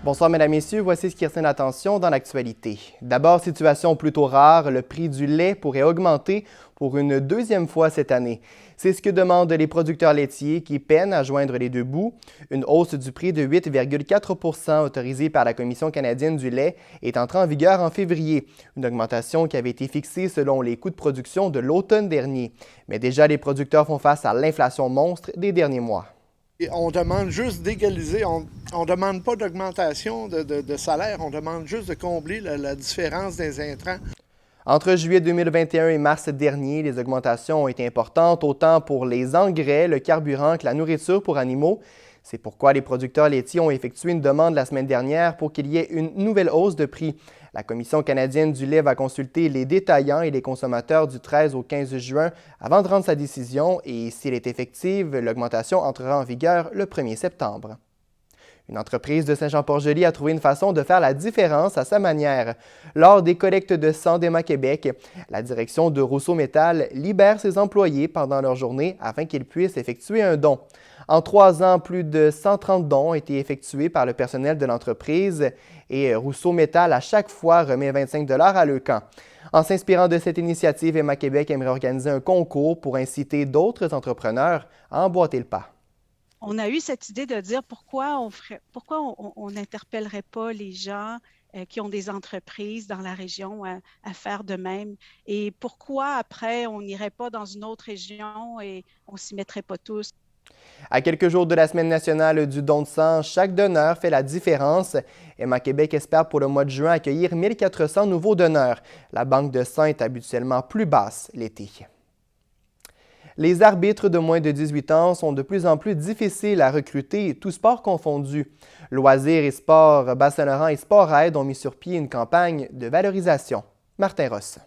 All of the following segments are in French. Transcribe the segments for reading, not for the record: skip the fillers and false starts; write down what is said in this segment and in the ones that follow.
Bonsoir, mesdames, messieurs. Voici ce qui retient l'attention dans l'actualité. D'abord, situation plutôt rare, le prix du lait pourrait augmenter pour une deuxième fois cette année. C'est ce que demandent les producteurs laitiers qui peinent à joindre les deux bouts. Une hausse du prix de 8,4 % autorisée par la Commission canadienne du lait est entrée en vigueur en février, une augmentation qui avait été fixée selon les coûts de production de l'automne dernier. Mais déjà, les producteurs font face à l'inflation monstre des derniers mois. Et on demande juste d'égaliser, on ne demande pas d'augmentation de salaire, on demande juste de combler la différence des intrants. Entre juillet 2021 et mars dernier, les augmentations ont été importantes autant pour les engrais, le carburant que la nourriture pour animaux. C'est pourquoi les producteurs laitiers ont effectué une demande la semaine dernière pour qu'il y ait une nouvelle hausse de prix. La Commission canadienne du lait va consulter les détaillants et les consommateurs du 13 au 15 juin avant de rendre sa décision et, s'il est effective, l'augmentation entrera en vigueur le 1er septembre. Une entreprise de Saint-Jean-Port-Joli a trouvé une façon de faire la différence à sa manière. Lors des collectes de sang d'Emma Québec, la direction de Rousseau Métal libère ses employés pendant leur journée afin qu'ils puissent effectuer un don. En 3 ans, plus de 130 dons ont été effectués par le personnel de l'entreprise et Rousseau Métal à chaque fois remet 25 $ à Leucan. En s'inspirant de cette initiative, Emma Québec aimerait organiser un concours pour inciter d'autres entrepreneurs à emboîter le pas. On a eu cette idée de dire pourquoi on n'interpellerait pas les gens qui ont des entreprises dans la région à faire de même et pourquoi après on n'irait pas dans une autre région et on ne s'y mettrait pas tous. À quelques jours de la Semaine nationale du don de sang, chaque donneur fait la différence. Emma Québec espère pour le mois de juin accueillir 1400 nouveaux donneurs. La banque de sang est habituellement plus basse l'été. Les arbitres de moins de 18 ans sont de plus en plus difficiles à recruter, tous sports confondus. Loisirs et Sport Bas-Saint-Laurent et Sport Aide ont mis sur pied une campagne de valorisation. Martin Ross.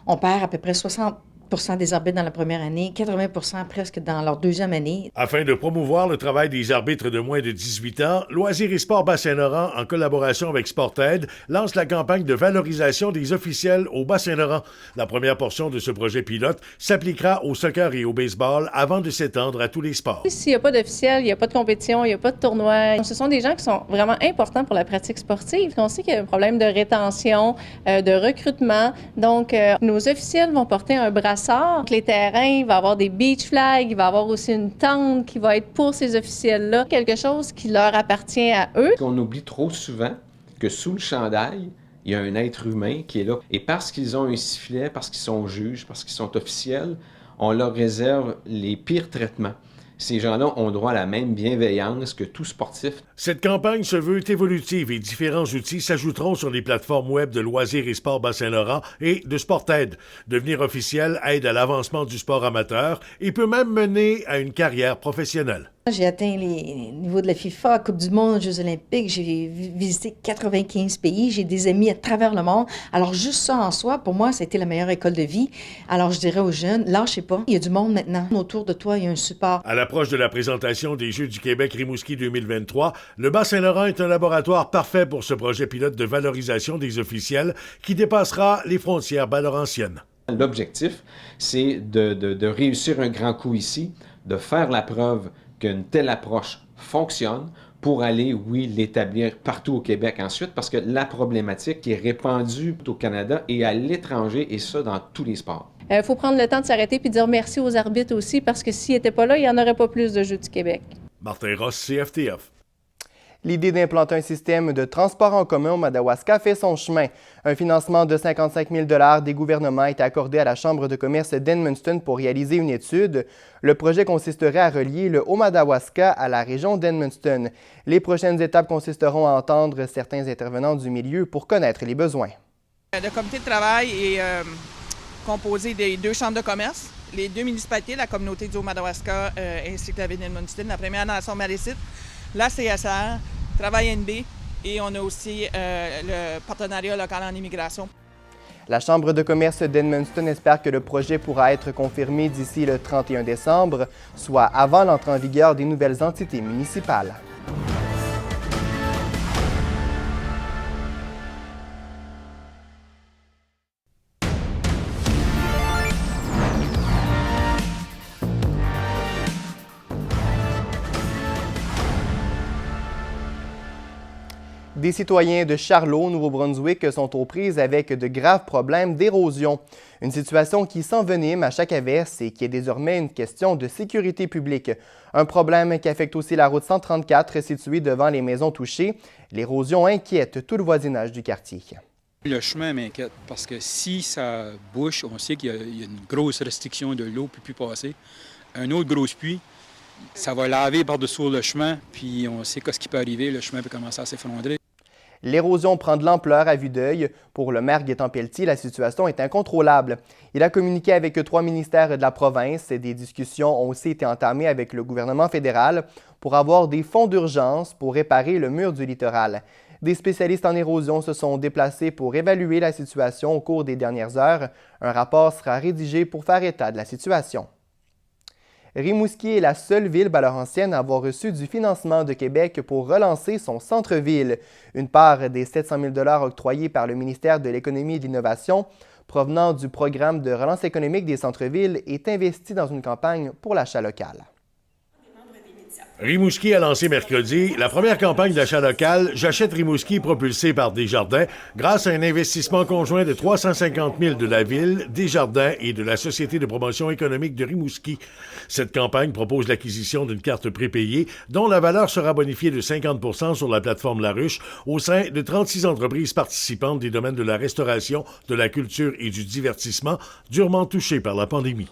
On perd à peu près 60 % des arbitres dans la première année, 80 % presque dans leur deuxième année. Afin de promouvoir le travail des arbitres de moins de 18 ans, Loisirs et Sport Bas-Saint-Laurent, en collaboration avec Sport Aide, lance la campagne de valorisation des officiels au Bas-Saint-Laurent. La première portion de ce projet pilote s'appliquera au soccer et au baseball avant de s'étendre à tous les sports. S'il n'y a pas d'officiel, il n'y a pas de compétition, il n'y a pas de tournoi. Ce sont des gens qui sont vraiment importants pour la pratique sportive. On sait qu'il y a un problème de rétention, de recrutement. Donc, nos officiels vont porter un brassard. Les terrains, il va y avoir des beach flags, il va y avoir aussi une tente qui va être pour ces officiels-là, quelque chose qui leur appartient à eux. On oublie trop souvent que sous le chandail, il y a un être humain qui est là. Et parce qu'ils ont un sifflet, parce qu'ils sont juges, parce qu'ils sont officiels, on leur réserve les pires traitements. Ces gens-là ont droit à la même bienveillance que tout sportif. Cette campagne se veut évolutive et différents outils s'ajouteront sur les plateformes web de Loisirs et Sport Bas-Saint-Laurent et de Sport Aide. Devenir officiel aide à l'avancement du sport amateur et peut même mener à une carrière professionnelle. J'ai atteint les niveaux de la FIFA, Coupe du monde, Jeux olympiques. J'ai visité 95 pays. J'ai des amis à travers le monde. Alors, juste ça en soi, pour moi, ça a été la meilleure école de vie. Alors, je dirais aux jeunes, lâchez pas. Il y a du monde maintenant. Autour de toi, il y a un support. À l'approche de la présentation des Jeux du Québec Rimouski 2023, le Bas-Saint-Laurent est un laboratoire parfait pour ce projet pilote de valorisation des officiels qui dépassera les frontières bas-laurentiennes. L'objectif, c'est de réussir un grand coup ici, de faire la preuve qu'une telle approche fonctionne pour aller, oui, l'établir partout au Québec ensuite, parce que la problématique est répandue au Canada et à l'étranger, et ça dans tous les sports. Il faut prendre le temps de s'arrêter et dire merci aux arbitres aussi, parce que s'ils n'étaient pas là, il n'y en aurait pas plus de Jeux du Québec. Martin Ross, CFTF. L'idée d'implanter un système de transport en commun au Madawaska fait son chemin. Un financement de 55 000 $ des gouvernements a été accordé à la Chambre de commerce d'Edmundston pour réaliser une étude. Le projet consisterait à relier le Haut-Madawaska à la région d'Edmundston. Les prochaines étapes consisteront à entendre certains intervenants du milieu pour connaître les besoins. Le comité de travail est composé des 2 chambres de commerce, les 2 municipalités, la communauté du Haut-Madawaska ainsi que la ville d'Edmundston, la première nation maritime, la CSR, Travail NB et on a aussi le partenariat local en immigration. La Chambre de commerce d'Edmundston espère que le projet pourra être confirmé d'ici le 31 décembre, soit avant l'entrée en vigueur des nouvelles entités municipales. Des citoyens de Charlot, Nouveau-Brunswick, sont aux prises avec de graves problèmes d'érosion. Une situation qui s'envenime à chaque averse et qui est désormais une question de sécurité publique. Un problème qui affecte aussi la route 134 située devant les maisons touchées. L'érosion inquiète tout le voisinage du quartier. Le chemin m'inquiète parce que si ça bouche, on sait qu'il y a une grosse restriction de l'eau qui ne peut plus passer. Un autre gros puits, ça va laver par-dessous le chemin, puis on sait ce qui peut arriver, le chemin peut commencer à s'effondrer. L'érosion prend de l'ampleur à vue d'œil. Pour le maire Gaétan Pelletier, la situation est incontrôlable. Il a communiqué avec 3 ministères de la province et des discussions ont aussi été entamées avec le gouvernement fédéral pour avoir des fonds d'urgence pour réparer le mur du littoral. Des spécialistes en érosion se sont déplacés pour évaluer la situation au cours des dernières heures. Un rapport sera rédigé pour faire état de la situation. Rimouski est la seule ville bas-laurentienne à avoir reçu du financement de Québec pour relancer son centre-ville. Une part des 700 000 $ octroyés par le ministère de l'Économie et de l'Innovation, provenant du programme de relance économique des centres-villes, est investie dans une campagne pour l'achat local. Rimouski a lancé mercredi la première campagne d'achat local « J'achète Rimouski » propulsée par Desjardins grâce à un investissement conjoint de 350 000 de la Ville, Desjardins et de la Société de promotion économique de Rimouski. Cette campagne propose l'acquisition d'une carte prépayée dont la valeur sera bonifiée de 50 % sur la plateforme La Ruche au sein de 36 entreprises participantes des domaines de la restauration, de la culture et du divertissement durement touchés par la pandémie.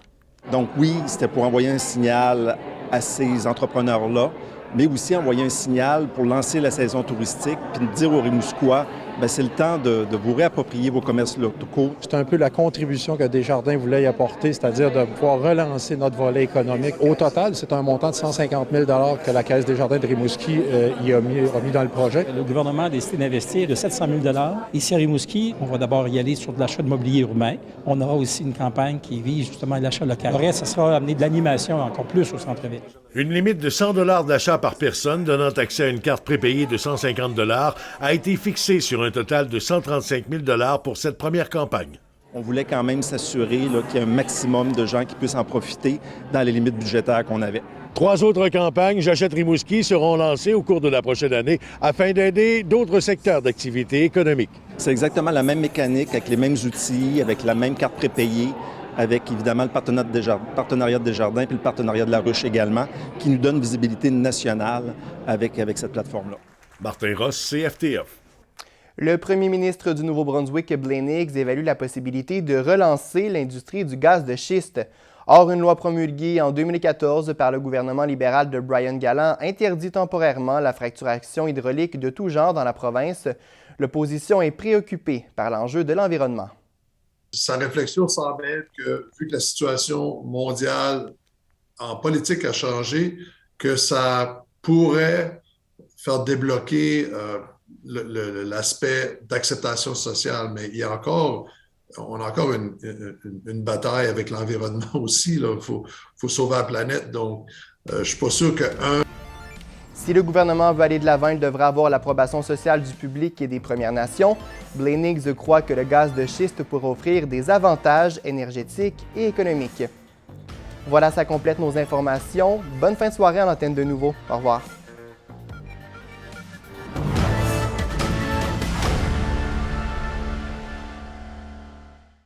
Donc oui, c'était pour envoyer un signal à ces entrepreneurs-là, mais aussi envoyer un signal pour lancer la saison touristique, puis dire aux Rimouskois, bien, c'est le temps de vous réapproprier vos commerces locaux. C'est un peu la contribution que Desjardins voulait y apporter, c'est-à-dire de pouvoir relancer notre volet économique. Au total, c'est un montant de 150 000 $ que la Caisse Desjardins de Rimouski a mis dans le projet. Le gouvernement a décidé d'investir de 700 000 $ ici à Rimouski. On va d'abord y aller sur de l'achat de mobilier urbain. On aura aussi une campagne qui vise justement l'achat local. Le reste, ça sera amener de l'animation encore plus au centre-ville. Une limite de 100 $ d'achat par personne donnant accès à une carte prépayée de 150 $ a été fixée sur un total de 135 000 $ pour cette première campagne. On voulait quand même s'assurer qu'il y ait un maximum de gens qui puissent en profiter dans les limites budgétaires qu'on avait. 3 autres campagnes J'achète Rimouski seront lancées au cours de la prochaine année afin d'aider d'autres secteurs d'activité économique. C'est exactement la même mécanique, avec les mêmes outils, avec la même carte prépayée, avec évidemment le partenariat de Desjardins puis le partenariat de La Ruche également, qui nous donne visibilité nationale avec cette plateforme-là. Martin Ross, CFTF. Le premier ministre du Nouveau-Brunswick, Blaine Higgs, évalue la possibilité de relancer l'industrie du gaz de schiste. Or, une loi promulguée en 2014 par le gouvernement libéral de Brian Gallant interdit temporairement la fracturation hydraulique de tout genre dans la province. L'opposition est préoccupée par l'enjeu de l'environnement. Sa réflexion semble être que, vu que la situation mondiale en politique a changé, que ça pourrait faire débloquer l'aspect d'acceptation sociale. Mais on a encore une bataille avec l'environnement aussi. Il faut sauver la planète. Donc, je ne suis pas sûr que Si le gouvernement veut aller de l'avant, il devra avoir l'approbation sociale du public et des Premières Nations. Blaine Higgs croit que le gaz de schiste pourrait offrir des avantages énergétiques et économiques. Voilà, ça complète nos informations. Bonne fin de soirée à l'antenne de Nouveau. Au revoir.